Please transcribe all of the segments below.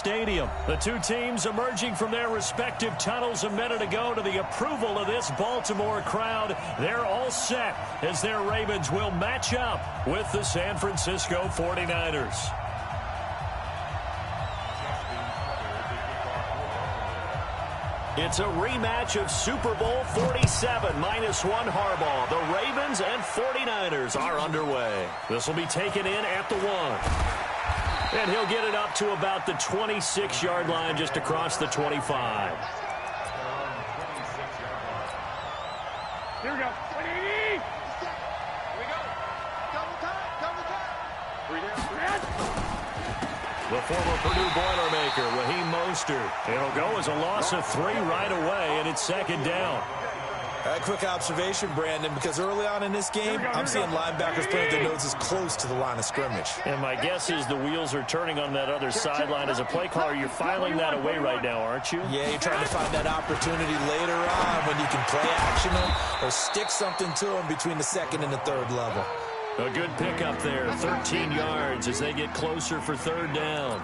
Stadium. The two teams emerging from their respective tunnels a minute ago to the approval of this Baltimore crowd. They're all set as their Ravens will match up with the San Francisco 49ers. It's a rematch of Super Bowl 47 -1 Harbaugh. The Ravens and 49ers are underway. This will be taken in at the 1. And he'll get it up to about the 26-yard line just across the 25. Here we go. 180. Here we go. Double time. Double time. The former Purdue Boilermaker, Raheem Mostert. It'll go as a loss of 3 right away, and it's second down. A quick observation, Brandon, because early on in this game, I'm seeing linebackers putting their noses close to the line of scrimmage. And my guess is the wheels are turning on that other sideline. As a play caller, you're filing that away right now, aren't you? Yeah, you're trying to find that opportunity later on when you can play action them or stick something to them between the second and the third level. A good pickup there, 13 yards as they get closer for third down.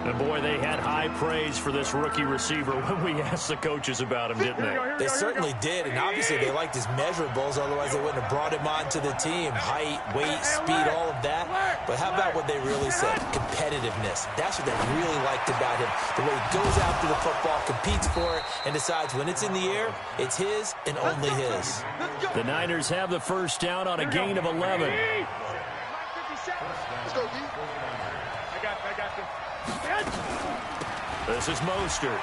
And, boy, they had high praise for this rookie receiver when we asked the coaches about him, didn't they? They certainly did, and obviously they liked his measurables, otherwise they wouldn't have brought him onto the team. Height, weight, speed, all of that. But how about what they really said? Competitiveness. That's what they really liked about him. The way he goes after the football, competes for it, and decides when it's in the air, it's his and only his. The Niners have the first down on a gain of 11. Let's go, D. I got this. This is Mostert.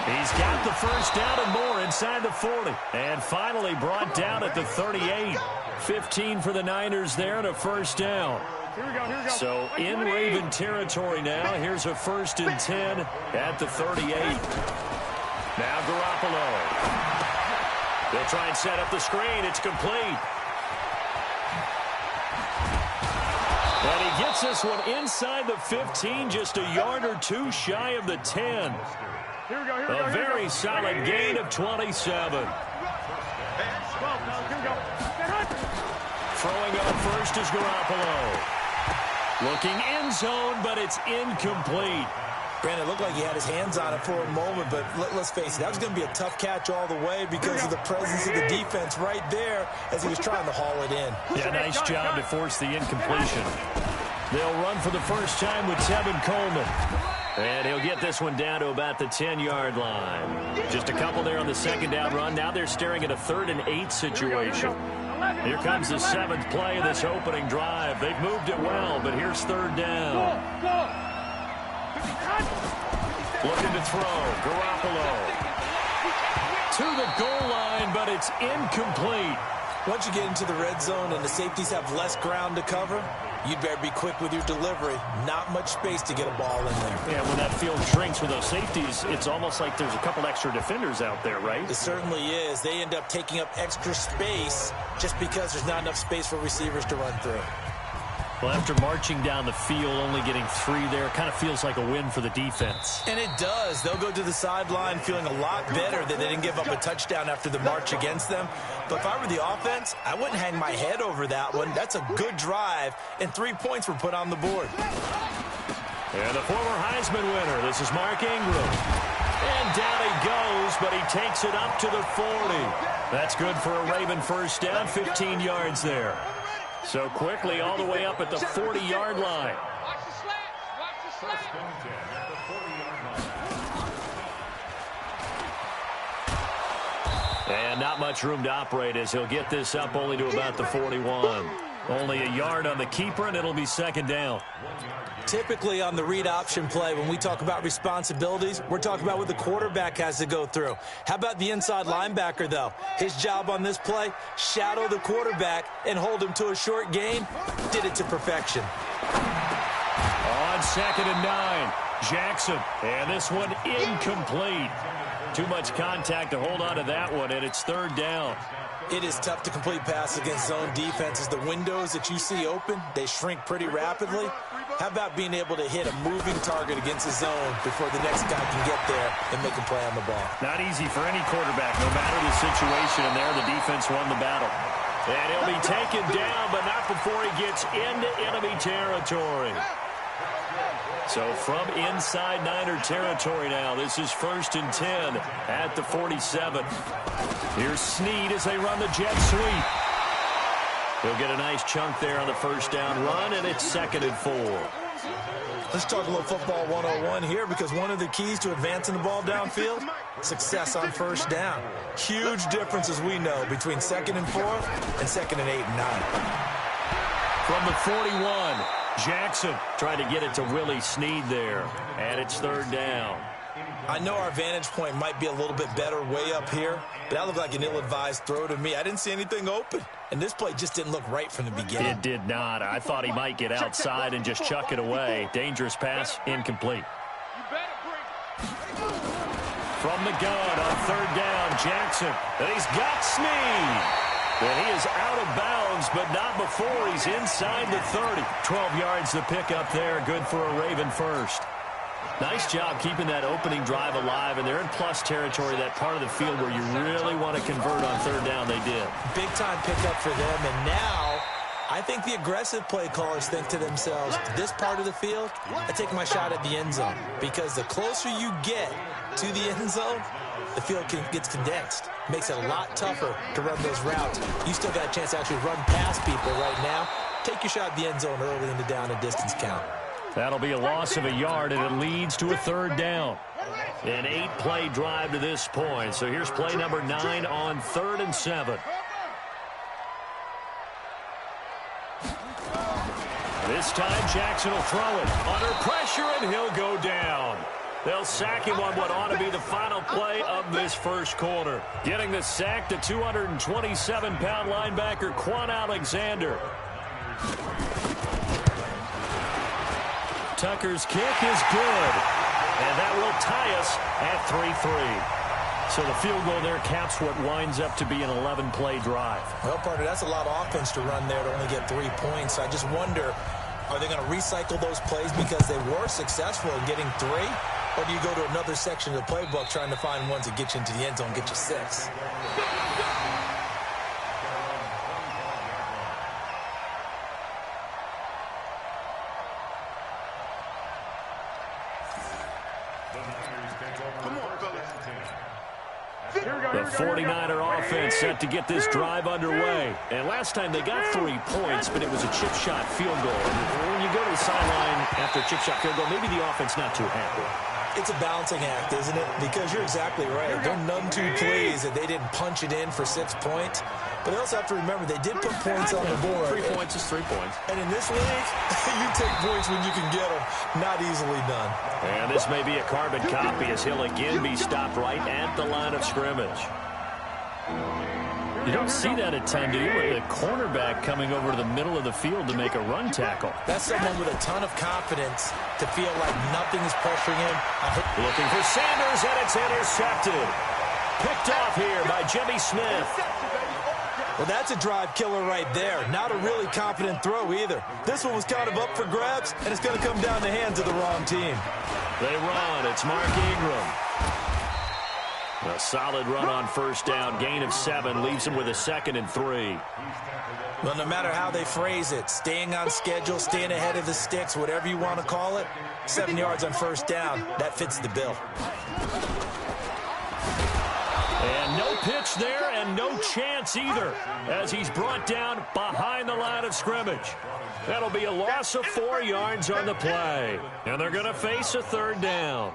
He's got the first down and more inside the 40. And finally brought down at the 38. 15 for the Niners there and a first down. Here we go. So in Raven territory now. Here's a 1st and 10 at the 38. Now Garoppolo. They'll try and set up the screen. It's complete. And he gets this one inside the 15, just a yard or two shy of the 10. Here we go. A very solid gain of 27. Throwing up first is Garoppolo. Looking end zone, but it's incomplete. Brandon, it looked like he had his hands on it for a moment, but let's face it, that was going to be a tough catch all the way because of the presence of the defense right there as he was trying to haul it in. Yeah, nice job to force the incompletion. They'll run for the first time with Tevin Coleman. And he'll get this one down to about the 10-yard line. Just a couple there on the second down run. Now they're staring at a 3rd and 8 situation. Here comes the 7th play of this opening drive. They've moved it well, but here's 3rd down. Looking to throw. Garoppolo. To the goal line, but it's incomplete. Once you get into the red zone and the safeties have less ground to cover, you'd better be quick with your delivery. Not much space to get a ball in there. Yeah, when that field shrinks with those safeties, it's almost like there's a couple extra defenders out there, right? It certainly is. They end up taking up extra space just because there's not enough space for receivers to run through. Well, after marching down the field, only getting 3 there, kind of feels like a win for the defense. And it does. They'll go to the sideline feeling a lot better that they didn't give up a touchdown after the march against them. But if I were the offense, I wouldn't hang my head over that one. That's a good drive, and 3 points were put on the board. And the former Heisman winner, this is Mark Ingram. And down he goes, but he takes it up to the 40. That's good for a Raven first down, 15 yards there. So quickly all the way up at the 40-yard line. Watch the slats. Watch the slats. And not much room to operate as he'll get this up only to about the 41. Only a yard on the keeper, and it'll be second down. Typically on the read option play, when we talk about responsibilities, we're talking about what the quarterback has to go through. How about the inside linebacker, though? His job on this play, shadow the quarterback and hold him to a short gain. Did it to perfection. On 2nd and 9, Jackson. And this one incomplete. Too much contact to hold on to that one, and it's 3rd down. It is tough to complete passes against zone defenses. The windows that you see open, they shrink pretty rapidly. How about being able to hit a moving target against the zone before the next guy can get there and make a play on the ball? Not easy for any quarterback, no matter the situation, and there the defense won the battle. And he'll be taken down, but not before he gets into enemy territory. So from inside Niner territory now, this is 1st and 10 at the 47. Here's Snead as they run the jet sweep. He'll get a nice chunk there on the first down run, and it's 2nd and 4. Let's talk a little football 101 here, because one of the keys to advancing the ball downfield, success on first down. Huge difference, as we know, between 2nd and 4 and 2nd and 8 and 9. From the 41, Jackson tried to get it to Willie Snead there, and it's 3rd down. I know our vantage point might be a little bit better way up here, but that looked like an ill-advised throw to me. I didn't see anything open, and this play just didn't look right from the beginning. It did not. I thought he might get outside and just chuck it away. Dangerous pass, incomplete. From the gun on 3rd down, Jackson, and he's got Snead. And he is out of bounds, but not before he's inside the 30. 12 yards to pick up there, good for a Raven first. Nice job keeping that opening drive alive, and they're in plus territory, that part of the field where you really want to convert on 3rd down. They did. Big-time pickup for them, and now I think the aggressive play callers think to themselves, this part of the field, I take my shot at the end zone, because the closer you get to the end zone, the field gets condensed. Makes it a lot tougher to run those routes. You still got a chance to actually run past people right now. Take your shot at the end zone early in the down and distance count. That'll be a loss of a yard, and it leads to a 3rd down. An 8-play drive to this point. So here's play number 9 on 3rd and 7. This time Jackson will throw it under pressure, and he'll go down. They'll sack him on what ought to be the final play of this first quarter. Getting the sack to 227-pound linebacker Quan Alexander. Tucker's kick is good, and that will tie us at 3-3. So the field goal there caps what winds up to be an 11-play drive. Well, partner, that's a lot of offense to run there to only get 3 points. I just wonder, are they going to recycle those plays because they were successful in getting 3? Or do you go to another section of the playbook trying to find ones that get you into the end zone, get you 6? The 49er offense set to get this drive underway. And last time they got 3 points, but it was a chip shot field goal. And when you go to the sideline after a chip shot field goal, maybe the offense not too happy. It's a balancing act, isn't it? Because you're exactly right. They're none too pleased that they didn't punch it in for 6 points. But they also have to remember they did put points on the board. 3 points is 3 points. And in this league, you take points when you can get them. Not easily done. And this may be a carbon copy as he'll again be stopped right at the line of scrimmage. You don't see that a ton, do you? With a cornerback coming over to the middle of the field to make a run tackle. That's someone with a ton of confidence to feel like nothing is pressuring him. Looking for Sanders, and it's intercepted. Picked off here by Jimmy Smith. Well, that's a drive killer right there. Not a really confident throw either. This one was kind of up for grabs, and it's going to come down the hands of the wrong team. They run. It's Mark Ingram. A solid run on first down. Gain of 7 leaves him with a 2nd and 3. Well, no matter how they phrase it, staying on schedule, staying ahead of the sticks, whatever you want to call it, 7 yards on first down, that fits the bill. And no pitch there, and no chance either, as he's brought down behind the line of scrimmage. That'll be a loss of 4 yards on the play. And they're going to face a 3rd down.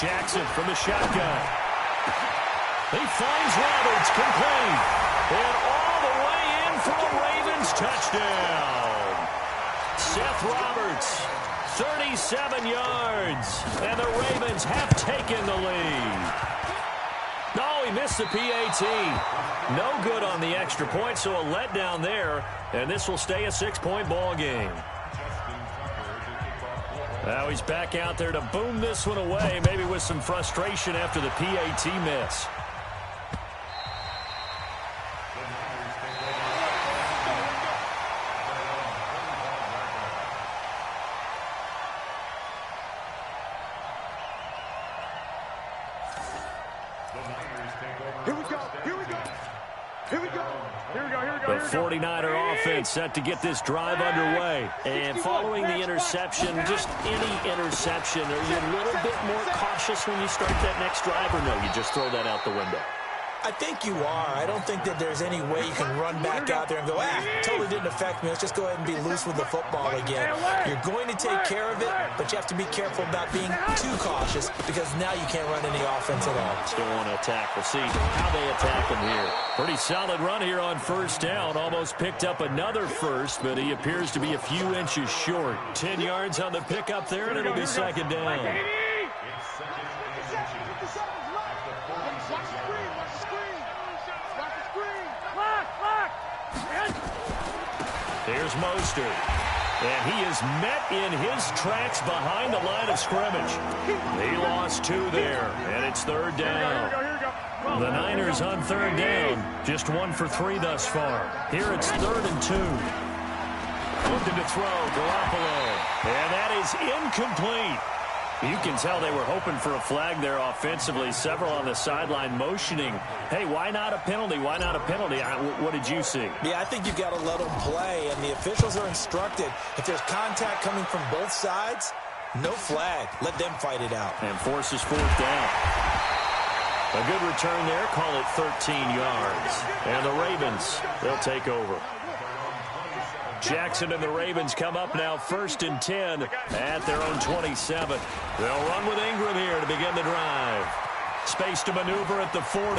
Jackson from the shotgun. He finds Roberts, complete. And all the way in for a Ravens touchdown. Seth Roberts, 37 yards. And the Ravens have taken the lead. No, he missed the PAT. No good on the extra point, so a letdown there. And this will stay a 6-point ball game. Now he's back out there to boom this one away, maybe with some frustration after the PAT miss. Here we go. Here we go. Here we go. Here we go. Here we go. The 49er offense set to get this drive underway. And following the interception, just any interception, are you a little bit more cautious when you start that next drive, or no, you just throw that out the window? I think you are. I don't think that there's any way you can run back out there and go, totally didn't affect me. Let's just go ahead and be loose with the football again. You're going to take care of it, but you have to be careful about being too cautious because now you can't run any offense at all. Still want to attack. We'll see how they attack him here. Pretty solid run here on first down. Almost picked up another first, but he appears to be a few inches short. 10 yards on the pickup there, and it'll be second down. Here's Mostert, and he is met in his tracks behind the line of scrimmage. He lost 2 there, and it's third down. The Niners on third down, just 1 for 3 thus far. Here it's 3rd and 2. Looking to throw, Garoppolo, and that is incomplete. You can tell they were hoping for a flag there offensively. Several on the sideline motioning, hey, why not a penalty? Why not a penalty? What did you see? Yeah, I think you've got to let them play, and the officials are instructed. If there's contact coming from both sides, no flag. Let them fight it out. And forces 4th down. A good return there. Call it 13 yards. And the Ravens, they'll take over. Jackson and the Ravens come up now 1st and 10 at their own 27. They'll run with Ingram here to begin the drive. Space to maneuver at the 40. A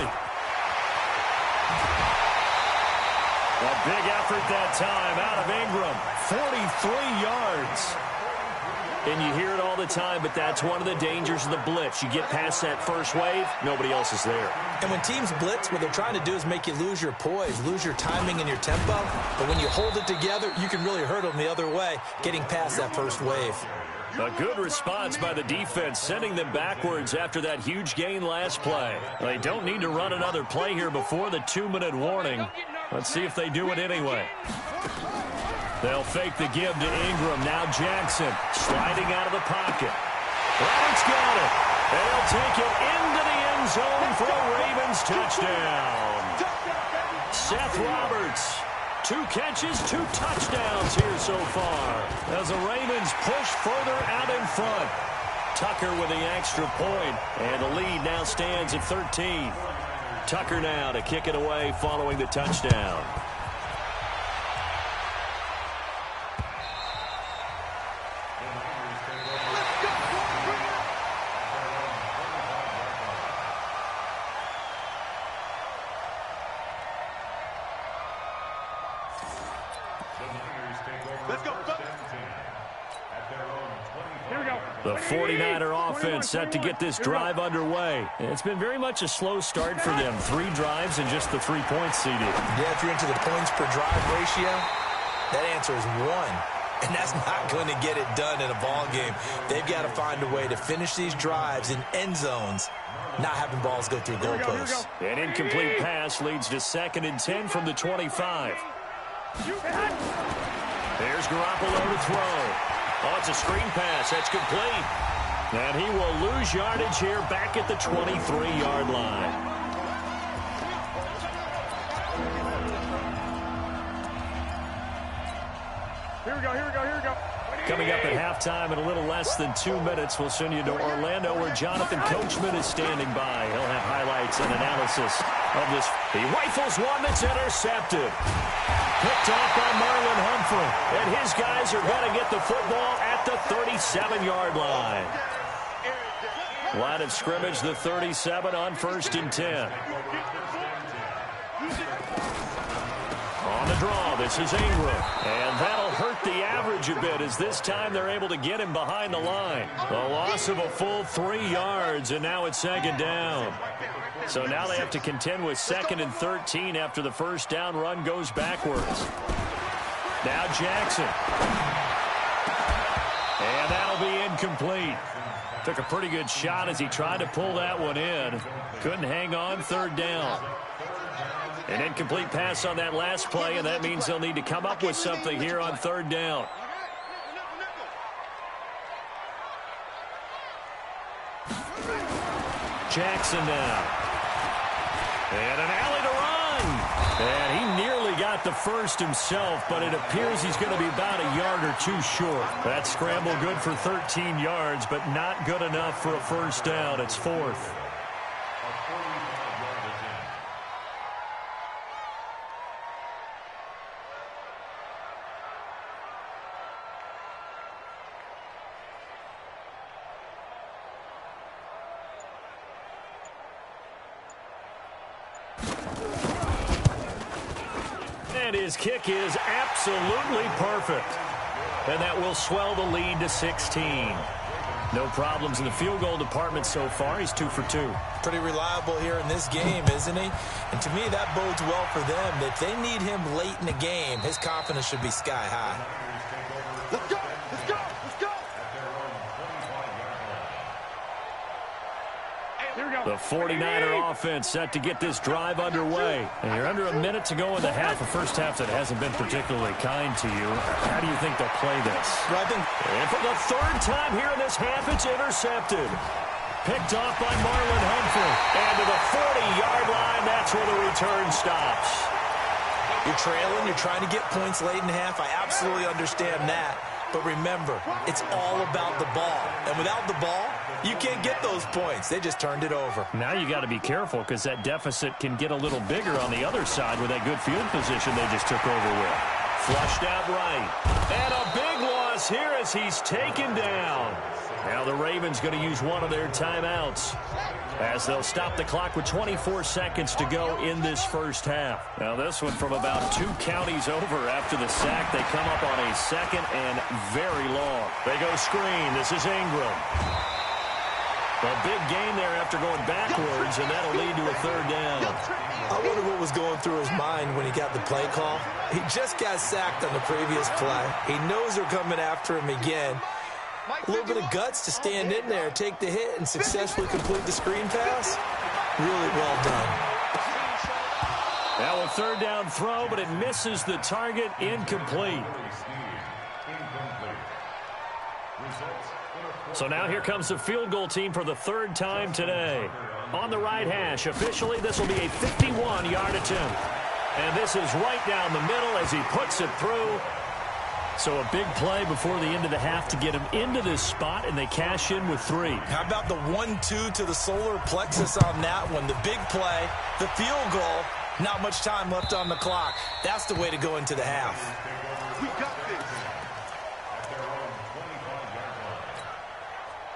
big effort that time out of Ingram. 43 yards. And you hear it all the time, but that's one of the dangers of the blitz. You get past that first wave, nobody else is there. And when teams blitz, what they're trying to do is make you lose your poise, lose your timing and your tempo. But when you hold it together, you can really hurt them the other way, getting past that first wave. A good response by the defense, sending them backwards after that huge gain last play. They don't need to run another play here before the 2-minute warning. Let's see if they do it anyway. They'll fake the give to Ingram. Now Jackson sliding out of the pocket. Roddick's got it. They'll take it into the end zone for a Ravens touchdown. Seth Roberts, 2 catches, 2 touchdowns here so far as the Ravens push further out in front. Tucker with the extra point, and the lead now stands at 13. Tucker now to kick it away following the touchdown. The 49er offense set to get this drive underway. It's been very much a slow start for them. 3 drives and just the 3 points seeded. Yeah, if you're into the points per drive ratio, that answer is 1. And that's not going to get it done in a ball game. They've got to find a way to finish these drives in end zones, not having balls go through goalposts. An incomplete pass leads to 2nd and 10 from the 25. There's Garoppolo to throw. Oh, it's a screen pass. That's complete. And he will lose yardage here back at the 23-yard line. Here we go. Coming up at halftime in a little less than 2 minutes, we'll send you to Orlando where Jonathan Coachman is standing by. He'll have highlights and analysis of this. He rifles one that's intercepted. Picked off by Marlon Humphrey. And his guys are going to get the football at the 37-yard line. Line of scrimmage, the 37 on 1st and 10. On the draw, this is Ingram. And that'll hurt the average a bit as this time they're able to get him behind the line. The loss of a full 3 yards, and now it's 2nd down. So now they have to contend with 2nd and 13 after the first down run goes backwards. Now Jackson. And that'll be incomplete. Took a pretty good shot as he tried to pull that one in. Couldn't hang on, 3rd down. An incomplete pass on that last play, and that means they'll need to come up with something here on 3rd down. Jackson now. And an alley to run. And he nearly got got the first himself, but it appears he's going to be about a yard or two short. That scramble good for 13 yards, but not good enough for a first down. It's fourth. And his kick is absolutely perfect. And that will swell the lead to 16. No problems in the field goal department so far. He's 2 for 2. Pretty reliable here in this game, isn't he? And to me, that bodes well for them. If they need him late in the game, his confidence should be sky high. Let's go! Let's go! Let's go! The 49er offense set to get this drive underway. And you're under a minute to go in the half. A first half that hasn't been particularly kind to you. How do you think they'll play this? Well, I think, and for the third time here in this half, it's intercepted. Picked off by Marlon Humphrey. And to the 40-yard line, that's where the return stops. You're trailing. You're trying to get points late in the half. I absolutely understand that. But remember, it's all about the ball. And without the ball, you can't get those points. They just turned it over. Now you got to be careful because that deficit can get a little bigger on the other side with that good field position they just took over with. Flushed out right. And a big loss here as he's taken down. Now the Ravens going to use one of their timeouts as they'll stop the clock with 24 seconds to go in this first half. Now this one from about 2 counties over after the sack. They come up on a second and very long. They go screen. This is Ingram. A big gain there after going backwards, and that'll lead to a third down. I wonder what was going through his mind when he got the play call. He just got sacked on the previous play. He knows they're coming after him again. A little bit of guts to stand in there, take the hit, and successfully complete the screen pass. Really well done. Now a third down throw, but it misses the target, incomplete. So now here comes the field goal team for the third time today. On the right hash, officially this will be a 51-yard attempt. And this is right down the middle as he puts it through. So a big play before the end of the half to get him into this spot, and they cash in with 3. How about the 1-2 to the solar plexus on that one? The big play, the field goal, not much time left on the clock. That's the way to go into the half. We got this.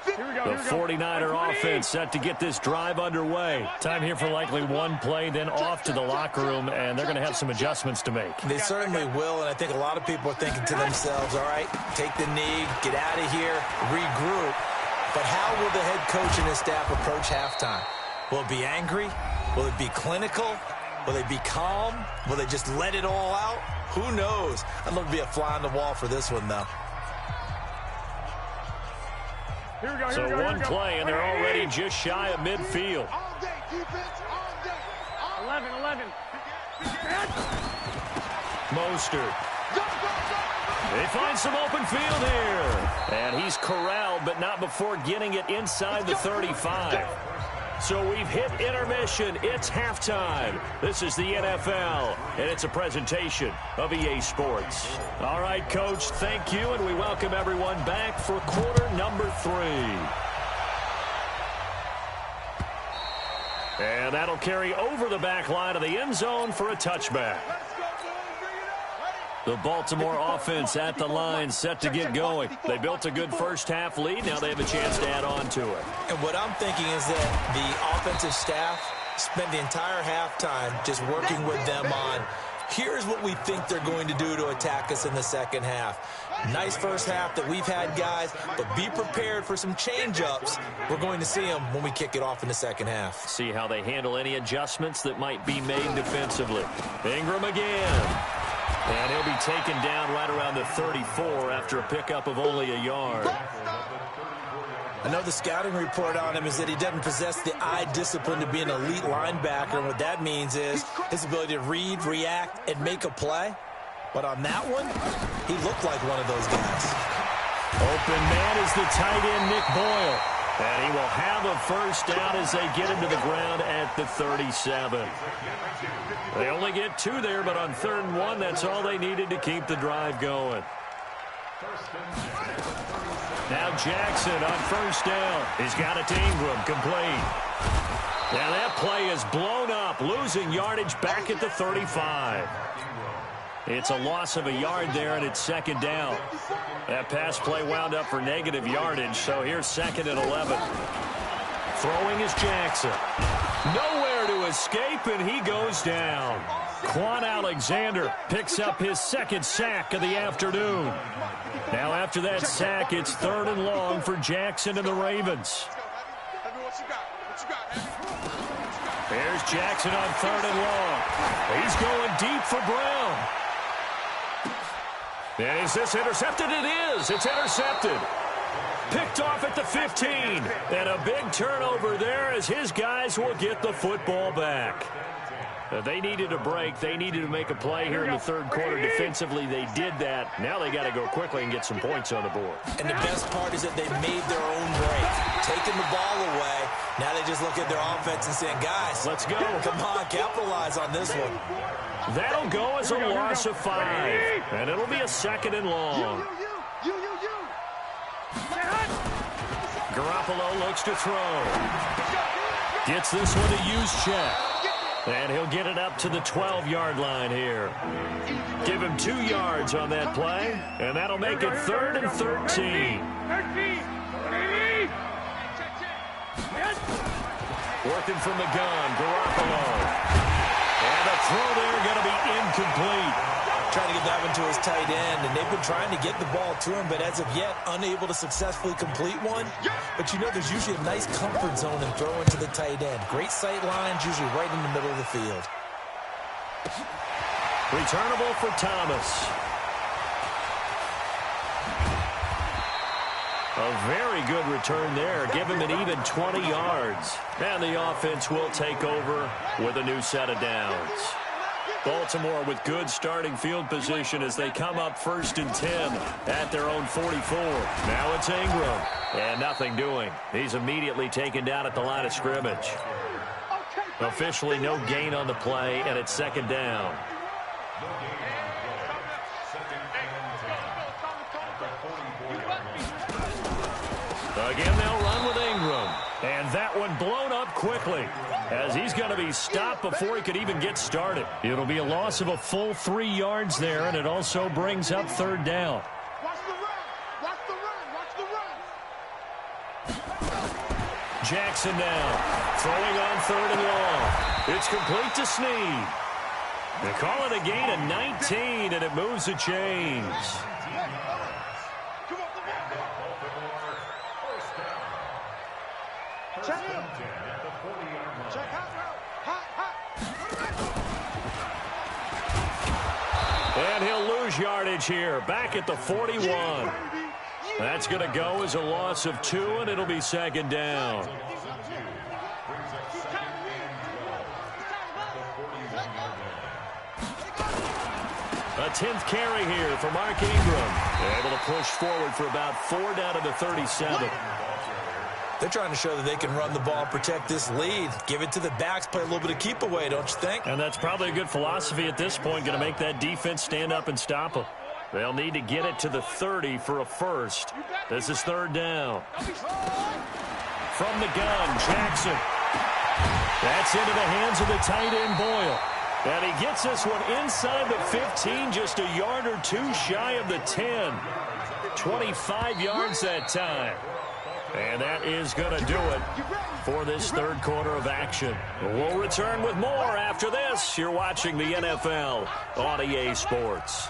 The 49er offense set to get this drive underway. Time here for likely one play, then off to the locker room, and they're going to have some adjustments to make. They certainly will, and I think a lot of people are thinking to themselves, all right, take the knee, get out of here, regroup. But how will the head coach and his staff approach halftime? Will it be angry? Will it be clinical? Will they be calm? Will they just let it all out? Who knows? I'd love to be a fly on the wall for this one, though. So one play, and they're already just shy of midfield. All day, defense, all day. 11. Mostert. They find some open field here. And he's corralled, but not before getting it inside the 35. So we've hit intermission. It's halftime. This is the NFL, and it's a presentation of EA Sports. All right, Coach, thank you, and we welcome everyone back for quarter number 3. And that'll carry over the back line of the end zone for a touchback. The Baltimore offense at the line, set to get going. They built a good first-half lead. Now they have a chance to add on to it. And what I'm thinking is that the offensive staff spent the entire halftime just working with them on, here's what we think they're going to do to attack us in the second half. Nice first half that we've had, guys, but be prepared for some change-ups. We're going to see them when we kick it off in the second half. See how they handle any adjustments that might be made defensively. Ingram again. And he'll be taken down right around the 34 after a pickup of only a yard. I know the scouting report on him is that he doesn't possess the eye discipline to be an elite linebacker. And what that means is his ability to read, react, and make a play. But on that one, he looked like one of those guys. Open man is the tight end, Nick Boyle. And he will have a first down as they get him to the ground at the 37. They only get 2 there, but on 3rd and 1, that's all they needed to keep the drive going. Now Jackson on first down. He's got it to Ingram, complete. Now that play is blown up, losing yardage back at the 35. It's a loss of a yard there, and it's 2nd down. That pass play wound up for negative yardage, so here's 2nd and 11. Throwing is Jackson. Nowhere to escape, and he goes down. Quan Alexander picks up his 2nd sack of the afternoon. Now after that sack, it's 3rd and long for Jackson and the Ravens. There's Jackson on 3rd and long. He's going deep for Brown. And is this intercepted? It is. It's intercepted. Picked off at the 15. And a big turnover there as his guys will get the football back. They needed a break. They needed to make a play here in the 3rd quarter. Defensively, they did that. Now they got to go quickly and get some points on the board. And the best part is that they made their own break. Taking the ball away. Now they just look at their offense and saying, guys, let's go. Come on, capitalize on this one. That'll go as a loss of 5. And it'll be a 2nd and long. Garoppolo looks to throw. Gets this one to Juszczyk. And he'll get it up to the 12-yard line here. Give him 2 yards on that play, and that'll make it 3rd and 13. Working from the gun, Garoppolo. And the throw there going to be incomplete. Trying to get that one to his tight end, and they've been trying to get the ball to him, but as of yet, unable to successfully complete one. But you know there's usually a nice comfort zone in throwing to the tight end. Great sight lines, usually right in the middle of the field. Returnable for Thomas. A very good return there. Give him an even 20 yards. And the offense will take over with a new set of downs. Baltimore with good starting field position as they come up 1st and 10 at their own 44. Now it's Ingram. And nothing doing. He's immediately taken down at the line of scrimmage. Officially no gain on the play, and it's 2nd down. Again, they'll run with Ingram. And that one blown up quickly as he's going to be stopped before he could even get started. It'll be a loss of a full 3 yards there, and it also brings up 3rd down. Watch the run. Watch the run. Watch the run. Jackson now throwing on 3rd and long. It's complete to Snead. They call it a gain of 19, and it moves the chains. Check him. Check hot route. And he'll lose yardage here. Back at the 41. That's going to go as a loss of 2, and it'll be 2nd down. A 10th carry here for Mark Ingram. Able to push forward for about 4 down to the 37. They're trying to show that they can run the ball, protect this lead. Give it to the backs, play a little bit of keep away, don't you think? And that's probably a good philosophy at this point, going to make that defense stand up and stop them. They'll need to get it to the 30 for a first. This is 3rd down. From the gun, Jackson. That's into the hands of the tight end, Boyle. And he gets this one inside the 15, just a yard or 2 shy of the 10. 25 yards that time. And that is going to do it for this 3rd quarter of action. We'll return with more after this. You're watching the NFL on EA Sports.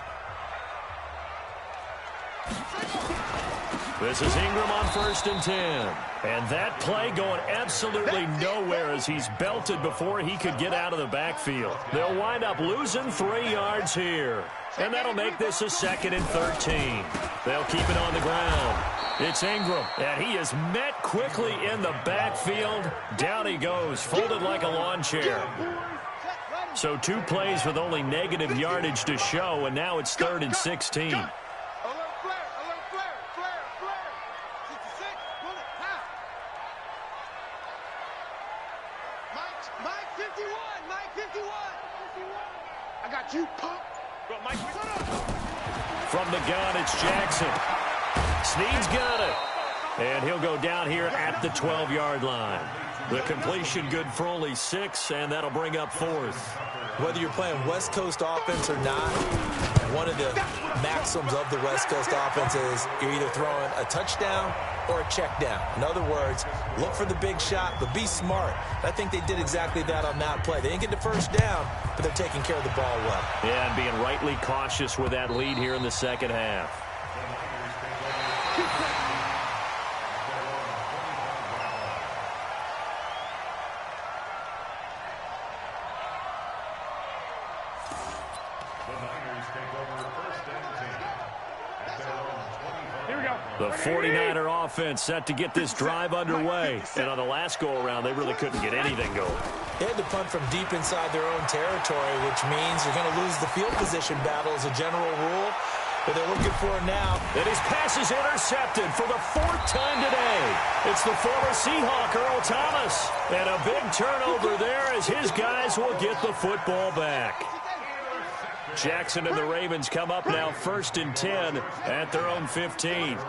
This is Ingram on 1st and 10. And that play going absolutely nowhere as he's belted before he could get out of the backfield. They'll wind up losing 3 yards here. And that'll make this a 2nd and 13. They'll keep it on the ground. It's Ingram, and he is met quickly in the backfield. Down he goes, folded like a lawn chair. So 2 plays with only negative yardage to show, and now it's 3rd and 16. From the gun, it's Jackson. Snead's got it. And he'll go down here at the 12-yard line. The completion good for only 6, and that'll bring up 4th. Whether you're playing West Coast offense or not, one of the maxims of the West Coast offense is you're either throwing a touchdown or a check down. In other words, look for the big shot, but be smart. I think they did exactly that on that play. They didn't get the first down, but they're taking care of the ball well. Yeah, and being rightly cautious with that lead here in the second half. The 49er offense set to get this drive underway. And on the last go-around, they really couldn't get anything going. They had to punt from deep inside their own territory, which means you're going to lose the field position battle as a general rule. But they're looking for it now. And his pass is intercepted for the 4th time today. It's the former Seahawk, Earl Thomas. And a big turnover there as his guys will get the football back. Jackson and the Ravens come up now 1st and 10 at their own 15.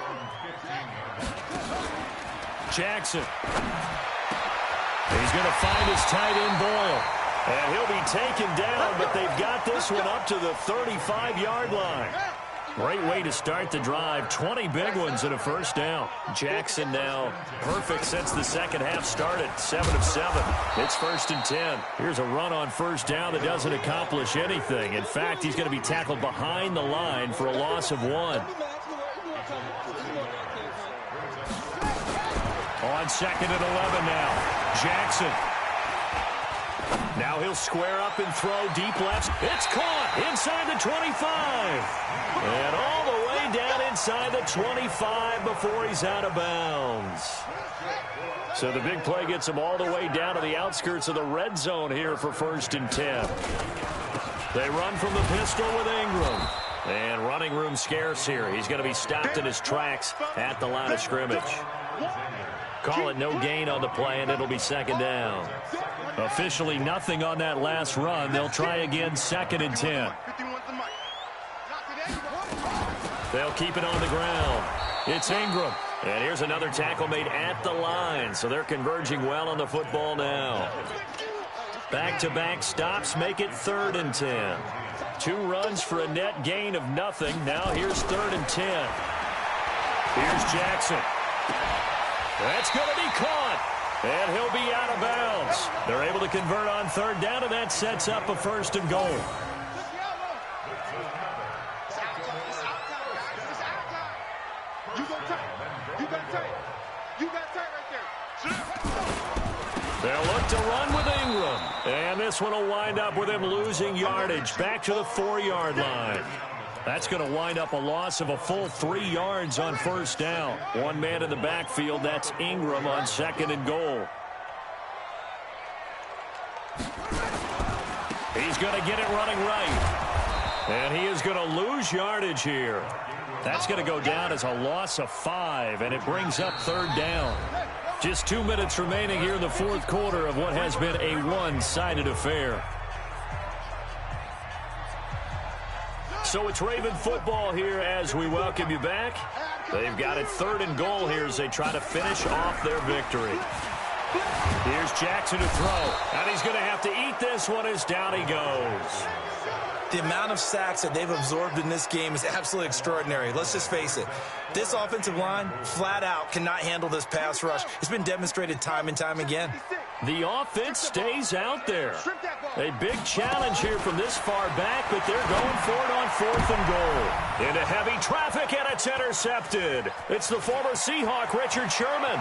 Jackson. He's going to find his tight end Boyle. And he'll be taken down, but they've got this one up to the 35-yard line. Great way to start the drive. 20 big ones and a first down. Jackson now perfect since the second half started. 7 of 7. It's 1st and 10. Here's a run on first down that doesn't accomplish anything. In fact, he's going to be tackled behind the line for a loss of 1. On 2nd and 11 now. Jackson. Now he'll square up and throw deep left. It's caught inside the 25. And all the way down inside the 25 before he's out of bounds. So the big play gets him all the way down to the outskirts of the red zone here for 1st and 10. They run from the pistol with Ingram. And running room scarce here. He's going to be stopped in his tracks at the line of scrimmage. Call it no gain on the play, and it'll be 2nd down. Officially nothing on that last run. They'll try again 2nd and 10. They'll keep it on the ground. It's Ingram. And here's another tackle made at the line. So they're converging well on the football now. Back-to-back stops make it 3rd and 10. 2 runs for a net gain of nothing. Now here's 3rd and 10. Here's Jackson. That's going to be caught. And he'll be out of bounds. They're able to convert on 3rd down, and that sets up a 1st and goal. They'll look to run with Ingram. And this one will wind up with him losing yardage back to the 4-yard line. That's going to wind up a loss of a full 3 yards on 1st down. One man in the backfield. That's Ingram on 2nd and goal. He's going to get it running right. And he is going to lose yardage here. That's going to go down as a loss of 5, and it brings up 3rd down. Just 2 minutes remaining here in the 4th quarter of what has been a one-sided affair. So it's Raven football here as we welcome you back. They've got it 3rd and goal here as they try to finish off their victory. Here's Jackson to throw. And he's going to have to eat this one as down he goes. The amount of sacks that they've absorbed in this game is absolutely extraordinary. Let's just face it. This offensive line, flat out, cannot handle this pass rush. It's been demonstrated time and time again. The offense stays out there. A big challenge here from this far back, but they're going for it on 4th and goal. Into heavy traffic, and it's intercepted. It's the former Seahawk, Richard Sherman.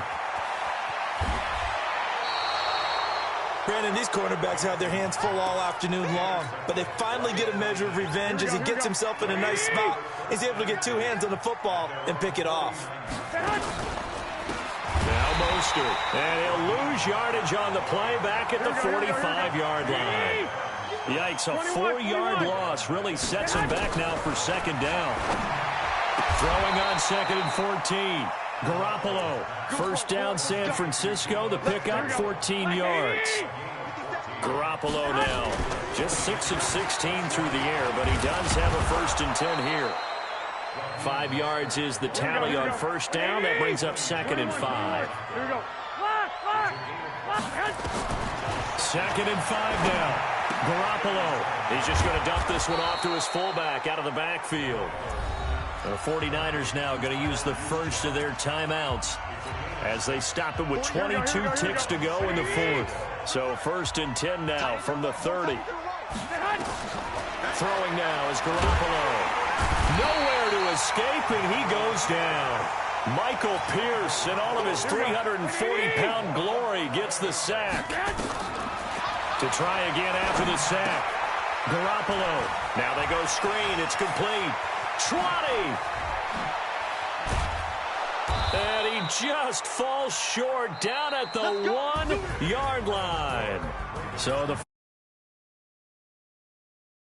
Brandon, these cornerbacks had their hands full all afternoon long, but they finally get a measure of revenge as he gets himself in a nice spot. He's able to get 2 hands on the football and pick it off. Now Mostert, and he'll lose yardage on the play back at the 45-yard line. Yikes, a 4-yard loss really sets him back now for 2nd down. Throwing on 2nd and 14. Garoppolo, 1st down San Francisco, the pickup 14 yards. Garoppolo now Just 6 of 16 through the air, but he does have a 1st and 10 here. 5 yards is the tally on first down. That brings up 2nd and 5. Here we go. 2nd and 5 now. Garoppolo. He's just going to dump this one off to his fullback out of the backfield. The 49ers now going to use the first of their timeouts as they stop it with 22 ticks to go in the 4th. So 1st and 10 now from the 30. Throwing now is Garoppolo. Nowhere to escape, and he goes down. Michael Pierce, in all of his 340-pound glory, gets the sack. To try again after the sack. Garoppolo. Now they go screen. It's complete. 20. And he just falls short down at the 1-yard line. So the